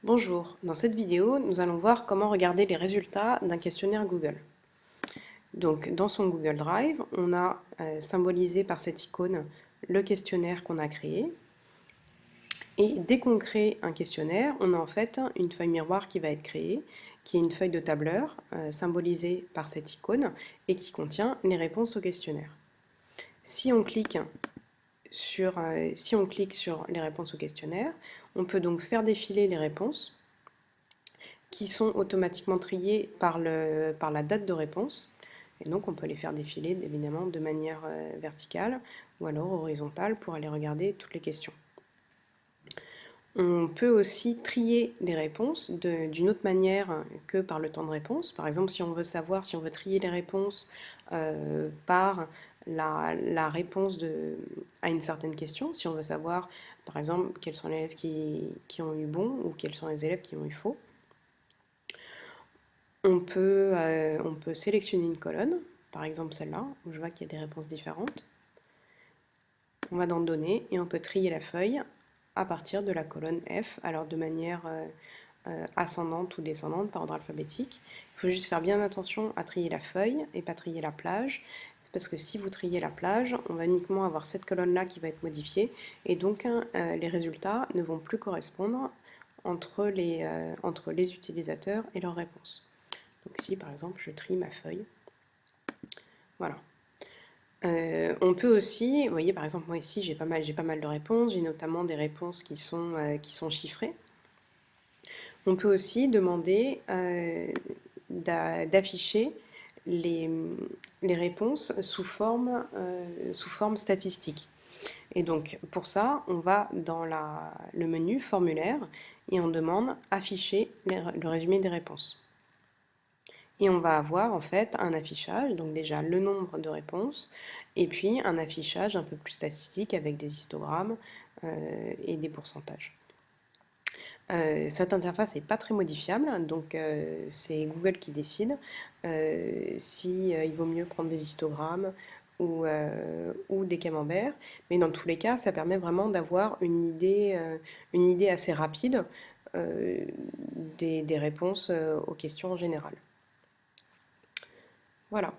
Bonjour, dans cette vidéo, nous allons voir comment regarder les résultats d'un questionnaire Google. Donc, dans son Google Drive, on a symbolisé par cette icône le questionnaire qu'on a créé. Et dès qu'on crée un questionnaire, on a en fait une feuille miroir qui va être créée, qui est une feuille de tableur symbolisée par cette icône et qui contient les réponses au questionnaire. Si on clique sur les réponses au questionnaire, on peut donc faire défiler les réponses qui sont automatiquement triés par la date de réponse. Et donc on peut les faire défiler évidemment de manière verticale ou alors horizontale pour aller regarder toutes les questions. On peut aussi trier les réponses d'une autre manière que par le temps de réponse. Par exemple, si on veut trier les réponses par la réponse à une certaine question, si on veut savoir par exemple quels sont les élèves qui ont eu bon ou quels sont les élèves qui ont eu faux, on peut sélectionner une colonne, par exemple celle-là, où je vois qu'il y a des réponses différentes. On va dans Données et on peut trier la feuille à partir de la colonne F, alors de manière ascendante ou descendante par ordre alphabétique. Il faut juste faire bien attention à trier la feuille et pas trier la plage. C'est parce que si vous triez la plage, on va uniquement avoir cette colonne-là qui va être modifiée et donc les résultats ne vont plus correspondre entre les utilisateurs et leurs réponses. Donc ici, par exemple, je trie ma feuille. Voilà. On peut aussi, vous voyez, par exemple, moi ici, j'ai pas mal de réponses. J'ai notamment des réponses qui sont chiffrées. On peut aussi demander d'afficher les, les réponses sous forme statistique. Et donc, pour ça, on va dans le menu formulaire et on demande afficher le résumé des réponses. Et on va avoir en fait un affichage, donc déjà le nombre de réponses, et puis un affichage un peu plus statistique avec des histogrammes et des pourcentages. Cette interface n'est pas très modifiable, donc c'est Google qui décide si il vaut mieux prendre des histogrammes ou des camemberts, mais dans tous les cas, ça permet vraiment d'avoir une idée assez rapide des réponses aux questions en général. Voilà.